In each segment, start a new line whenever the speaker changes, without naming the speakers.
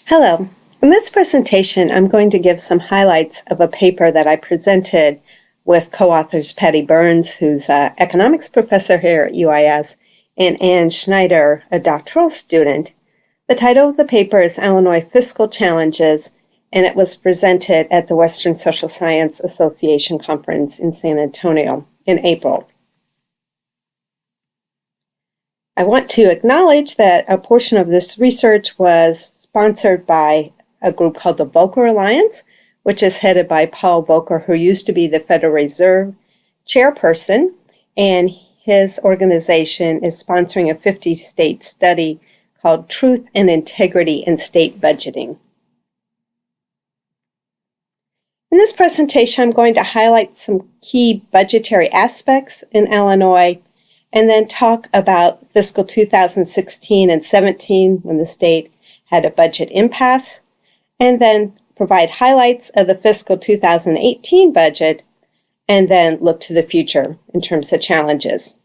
Hello. In this presentation, I'm going to give some highlights of a paper that I presented with co-authors Patty Burns, who's an economics professor here at UIS, and Ann Schneider, a doctoral student. The title of the paper is Illinois Fiscal Challenges, and it was presented at the Western Social Science Association Conference in San Antonio in April. I want to acknowledge that a portion of this research was sponsored by a group called the Volcker Alliance, which is headed by Paul Volcker, who used to be the Federal Reserve chairperson, and his organization is sponsoring a 50-state study called Truth and Integrity in State Budgeting. In this presentation, I'm going to highlight some key budgetary aspects in Illinois, and then talk about fiscal 2016 and 17 when the state had a budget impasse, and then provide highlights of the fiscal 2018 budget, and then look to the future in terms of challenges.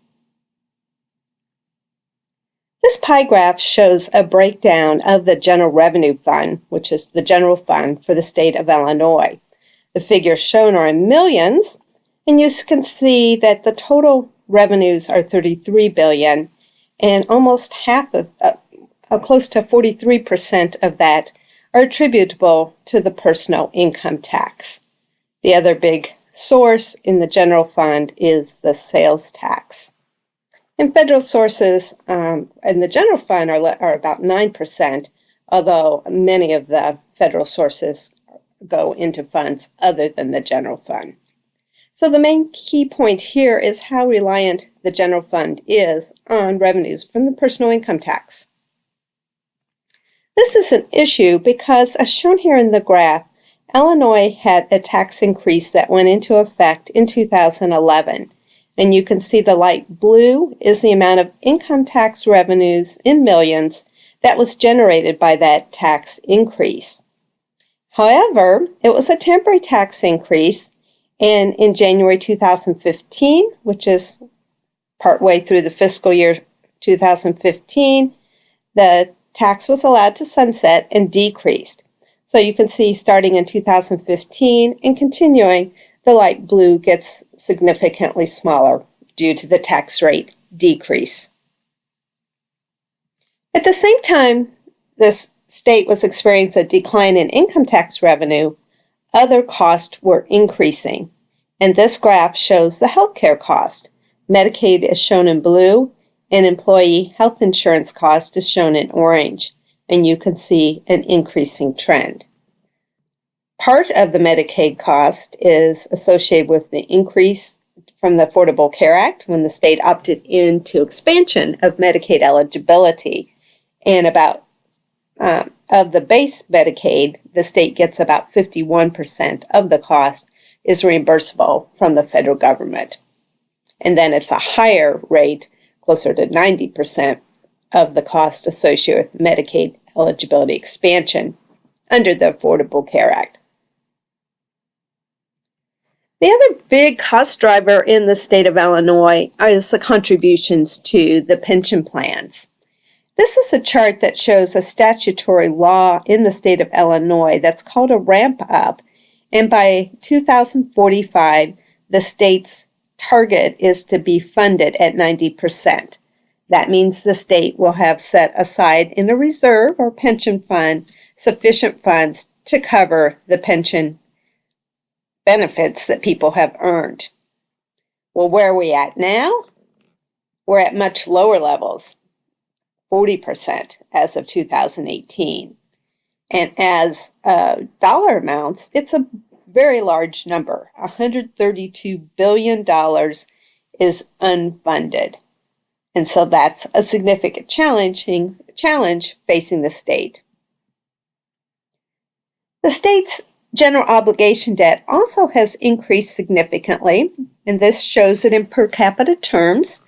This pie graph shows a breakdown of the General Revenue Fund, which is the general fund for the state of Illinois. The figures shown are in millions, and you can see that the total revenues are $33 billion, and almost half of close to 43% of that are attributable to the personal income tax. The other big source in the general fund is the sales tax. And federal sources in the general fund are about 9%, although many of the federal sources go into funds other than the general fund. So the main key point here is how reliant the general fund is on revenues from the personal income tax. This is an issue because, as shown here in the graph, Illinois had a tax increase that went into effect in 2011. And you can see the light blue is the amount of income tax revenues in millions that was generated by that tax increase. However, it was a temporary tax increase, and in January 2015, which is partway through the fiscal year 2015, the tax was allowed to sunset and decreased. So you can see starting in 2015 and continuing, the light blue gets significantly smaller due to the tax rate decrease. At the same time, this state was experiencing a decline in income tax revenue, other costs were increasing. And this graph shows the healthcare cost. Medicaid is shown in blue, and employee health insurance cost is shown in orange, and you can see an increasing trend. Part of the Medicaid cost is associated with the increase from the Affordable Care Act when the state opted into expansion of Medicaid eligibility, and about of the base Medicaid, the state gets about 51% of the cost is reimbursable from the federal government. And then it's a higher rate, closer to 90% of the cost associated with Medicaid eligibility expansion under the Affordable Care Act. The other big cost driver in the state of Illinois is the contributions to the pension plans. This is a chart that shows a statutory law in the state of Illinois that's called a ramp up, and by 2045, the state's target is to be funded at 90%. That means the state will have set aside in a reserve or pension fund sufficient funds to cover the pension benefits that people have earned. Well, where are we at now? We're at much lower levels, 40% as of 2018. And as dollar amounts, it's a very large number. $132 billion is unfunded. And so that's a significant challenge facing the state. The state's general obligation debt also has increased significantly, and this shows it in per capita terms,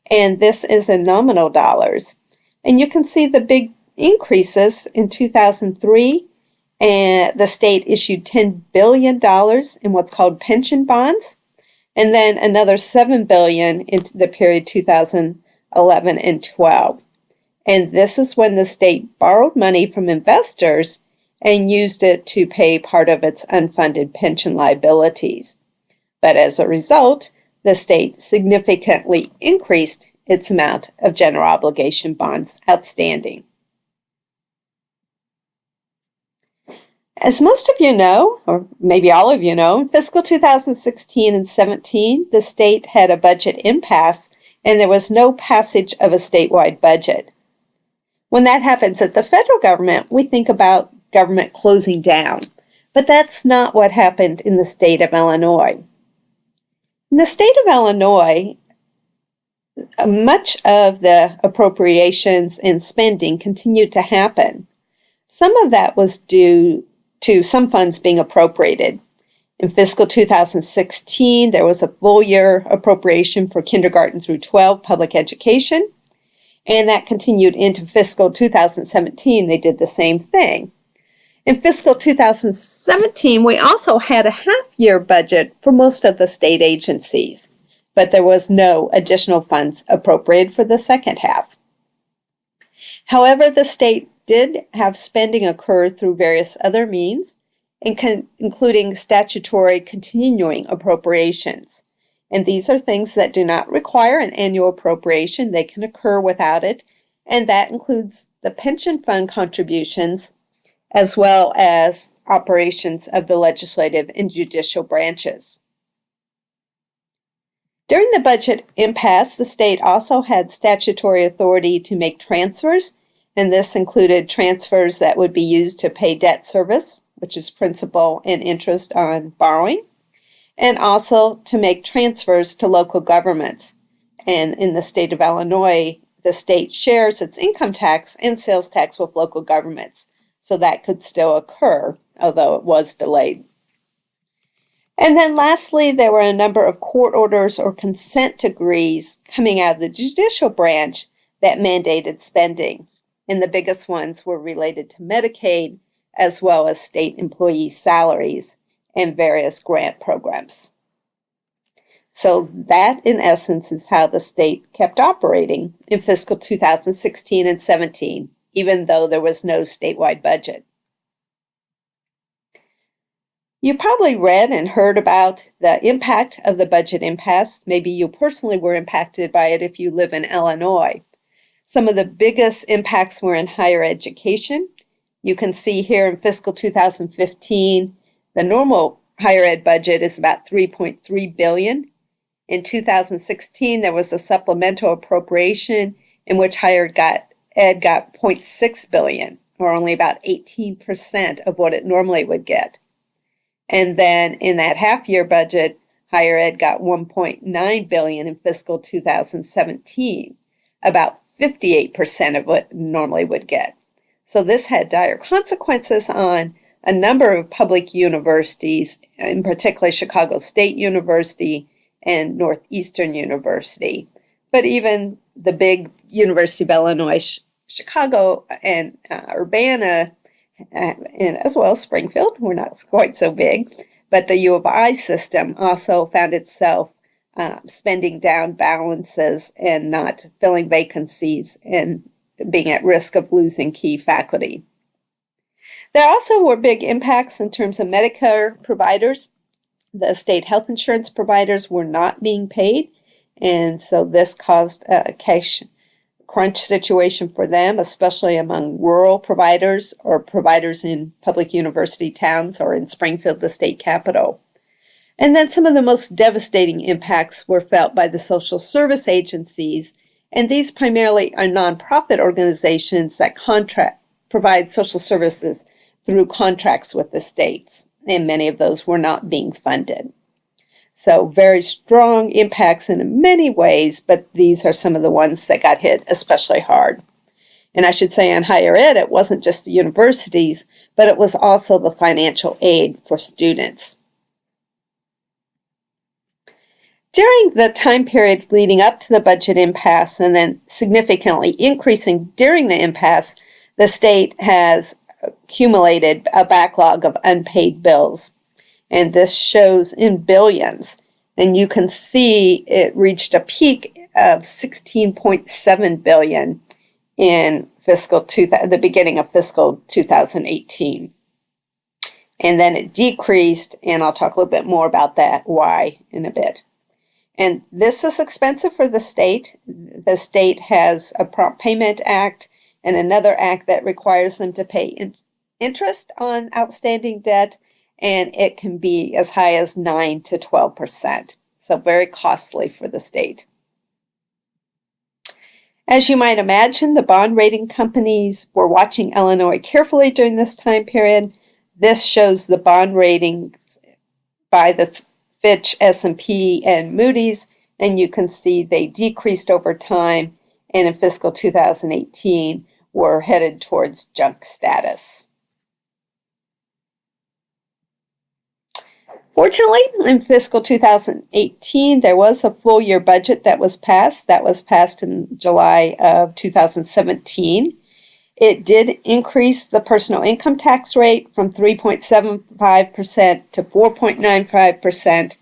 and this is in nominal dollars. And you can see the big increases in 2003, and the state issued $10 billion in what's called pension bonds, and then another $7 billion into the period 2011 and 12. And this is when the state borrowed money from investors and used it to pay part of its unfunded pension liabilities. But as a result, the state significantly increased its amount of general obligation bonds outstanding. As most of you know, or maybe all of you know, in fiscal 2016 and 17, the state had a budget impasse and there was no passage of a statewide budget. When that happens at the federal government, we think about government closing down, but that's not what happened in the state of Illinois. In the state of Illinois, much of the appropriations and spending continued to happen. Some of that was due to some funds being appropriated. In fiscal 2016, there was a full-year appropriation for kindergarten through 12 public education, and that continued into fiscal 2017. They did the same thing. In fiscal 2017, we also had a half-year budget for most of the state agencies, but there was no additional funds appropriated for the second half. However, the state did have spending occur through various other means, including statutory continuing appropriations. And these are things that do not require an annual appropriation. They can occur without it, and that includes the pension fund contributions as well as operations of the legislative and judicial branches. During the budget impasse, the state also had statutory authority to make transfers, and this included transfers that would be used to pay debt service, which is principal and interest on borrowing, and also to make transfers to local governments. And in the state of Illinois, the state shares its income tax and sales tax with local governments, so that could still occur, although it was delayed. And then lastly, there were a number of court orders or consent decrees coming out of the judicial branch that mandated spending. And the biggest ones were related to Medicaid, as well as state employee salaries and various grant programs. So that, in essence, is how the state kept operating in fiscal 2016 and 17, even though there was no statewide budget. You probably read and heard about the impact of the budget impasse. Maybe you personally were impacted by it if you live in Illinois. Some of the biggest impacts were in higher education. You can see here in fiscal 2015, the normal higher ed budget is about $3.3 billion. In 2016, there was a supplemental appropriation in which higher ed got $0.6 billion, or only about 18% of what it normally would get. And then in that half-year budget, higher ed got $1.9 billion in fiscal 2017, about 58% of what it normally would get. So this had dire consequences on a number of public universities, in particular Chicago State University and Northeastern University. But even the big University of Illinois, Chicago and Urbana, and as well as Springfield, we're not quite so big, but the U of I system also found itself spending down balances and not filling vacancies and being at risk of losing key faculty. There also were big impacts in terms of Medicare providers. The state health insurance providers were not being paid, and so this caused a cash crunch situation for them, especially among rural providers or providers in public university towns or in Springfield, the state capital. And then some of the most devastating impacts were felt by the social service agencies, and these primarily are nonprofit organizations that provide social services through contracts with the states, and many of those were not being funded. So very strong impacts in many ways, but these are some of the ones that got hit especially hard. And I should say on higher ed, it wasn't just the universities, but it was also the financial aid for students. During the time period leading up to the budget impasse and then significantly increasing during the impasse, the state has accumulated a backlog of unpaid bills. And this shows in billions. And you can see it reached a peak of $16.7 billion in the beginning of fiscal 2018. And then it decreased, and I'll talk a little bit more about that, why, in a bit. And this is expensive for the state. The state has a Prompt Payment Act and another act that requires them to pay interest on outstanding debt, and it can be as high as 9 to 12%. So very costly for the state. As you might imagine, the bond rating companies were watching Illinois carefully during this time period. This shows the bond ratings by the Fitch, S&P, and Moody's, and you can see they decreased over time, and in fiscal 2018 were headed towards junk status. Fortunately, in fiscal 2018, there was a full year budget that was passed. That was passed in July of 2017. It did increase the personal income tax rate from 3.75% to 4.95%,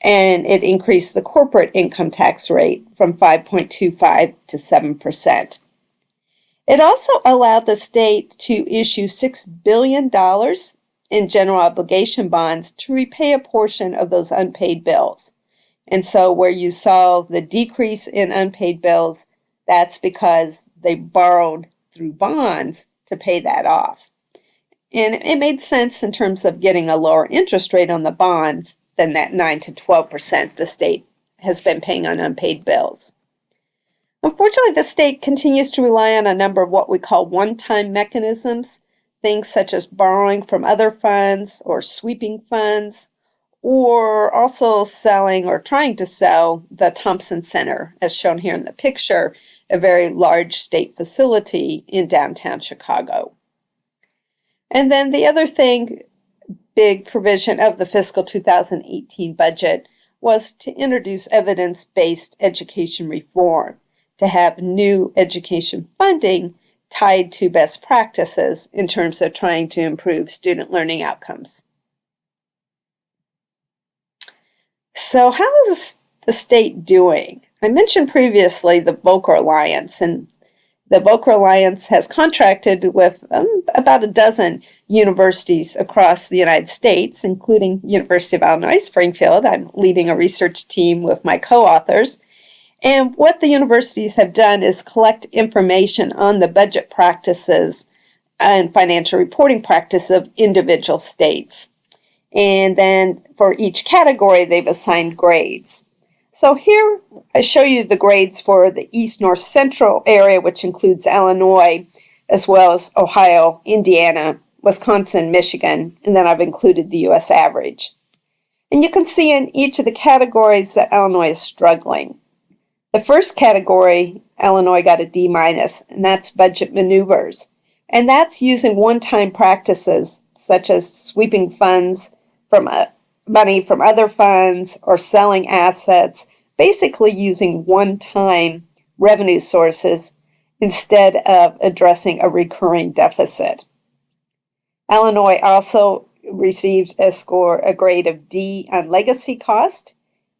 and it increased the corporate income tax rate from 5.25% to 7%. It also allowed the state to issue $6 billion in general obligation bonds to repay a portion of those unpaid bills. And so where you saw the decrease in unpaid bills, that's because they borrowed through bonds to pay that off. And it made sense in terms of getting a lower interest rate on the bonds than that 9 to 12% the state has been paying on unpaid bills. Unfortunately, the state continues to rely on a number of what we call one-time mechanisms, things such as borrowing from other funds or sweeping funds, or also selling or trying to sell the Thompson Center, as shown here in the picture, a very large state facility in downtown Chicago. And then the other thing, big provision of the fiscal 2018 budget was to introduce evidence-based education reform, to have new education funding tied to best practices in terms of trying to improve student learning outcomes. So how is the state doing? I mentioned previously the Volcker Alliance, and the Volcker Alliance has contracted with about a dozen universities across the United States, including University of Illinois Springfield. I'm leading a research team with my co-authors. And what the universities have done is collect information on the budget practices and financial reporting practice of individual states. And then for each category, they've assigned grades. So here I show you the grades for the East North Central area, which includes Illinois, as well as Ohio, Indiana, Wisconsin, Michigan, and then I've included the U.S. average. And you can see in each of the categories that Illinois is struggling. The first category, Illinois got a D-, and that's budget maneuvers. And that's using one-time practices, such as sweeping funds from money from other funds or selling assets, basically using one-time revenue sources instead of addressing a recurring deficit. Illinois also received a grade of D on legacy cost,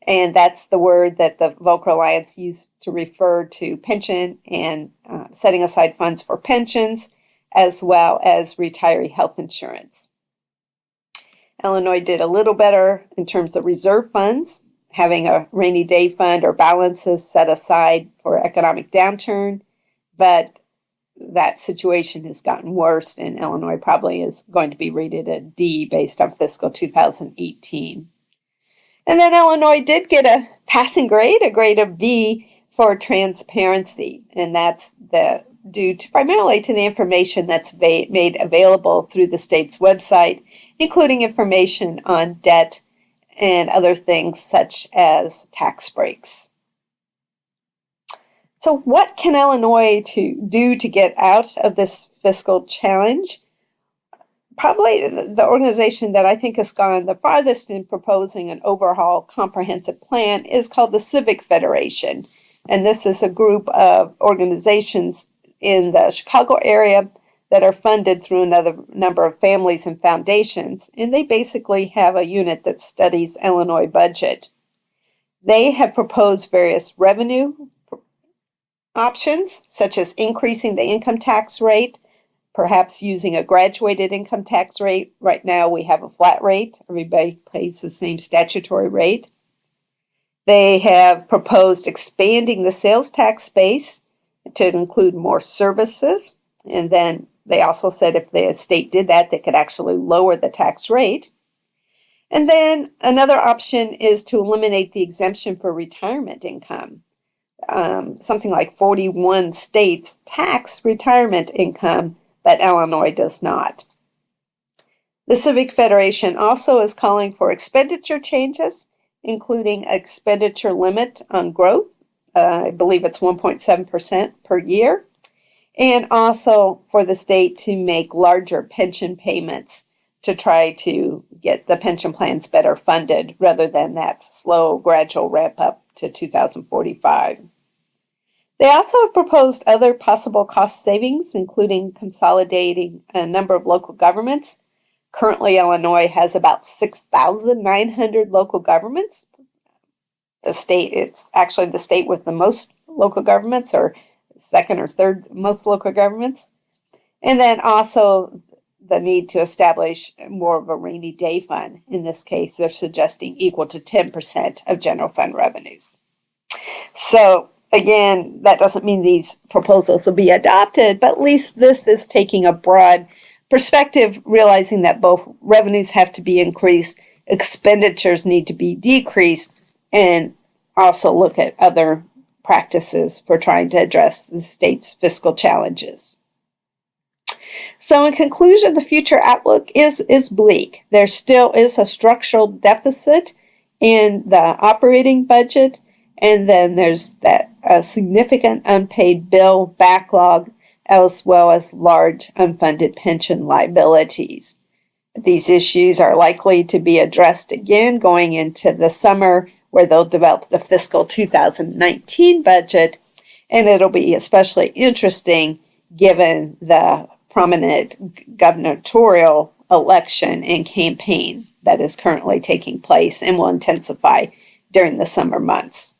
and that's the word that the Volcker Alliance used to refer to pension and setting aside funds for pensions, as well as retiree health insurance. Illinois did a little better in terms of reserve funds, having a rainy day fund or balances set aside for economic downturn, but that situation has gotten worse, and Illinois probably is going to be rated a D based on fiscal 2018. And then Illinois did get a passing grade, a grade of B for transparency, and that's due primarily to the information that's made available through the state's website, including information on debt and other things such as tax breaks. So what can Illinois do to get out of this fiscal challenge? Probably the organization that I think has gone the farthest in proposing an overhaul comprehensive plan is called the Civic Federation. And this is a group of organizations in the Chicago area that are funded through another number of families and foundations. And they basically have a unit that studies Illinois budget. They have proposed various revenue options, such as increasing the income tax rate, perhaps using a graduated income tax rate. Right now we have a flat rate. Everybody pays the same statutory rate. They have proposed expanding the sales tax base to include more services. And then they also said if the state did that, they could actually lower the tax rate. And then another option is to eliminate the exemption for retirement income. Something like 41 states tax retirement income, but Illinois does not. The Civic Federation also is calling for expenditure changes, including expenditure limit on growth. I believe it's 1.7% per year. And also for the state to make larger pension payments to try to get the pension plans better funded rather than that slow, gradual ramp up to 2045. They also have proposed other possible cost savings, including consolidating a number of local governments. Currently, Illinois has about 6,900 local governments. It's actually the state with the most local governments, or second or third most local governments. And then also the need to establish more of a rainy day fund. In this case, they're suggesting equal to 10% of general fund revenues. So again, that doesn't mean these proposals will be adopted, but at least this is taking a broad perspective, realizing that both revenues have to be increased, expenditures need to be decreased, and also look at other practices for trying to address the state's fiscal challenges. So in conclusion, the future outlook is bleak. There still is a structural deficit in the operating budget, and then there's that significant unpaid bill backlog, as well as large unfunded pension liabilities. These issues are likely to be addressed again going into the summer, where they'll develop the fiscal 2019 budget, and it'll be especially interesting given the prominent gubernatorial election and campaign that is currently taking place and will intensify during the summer months.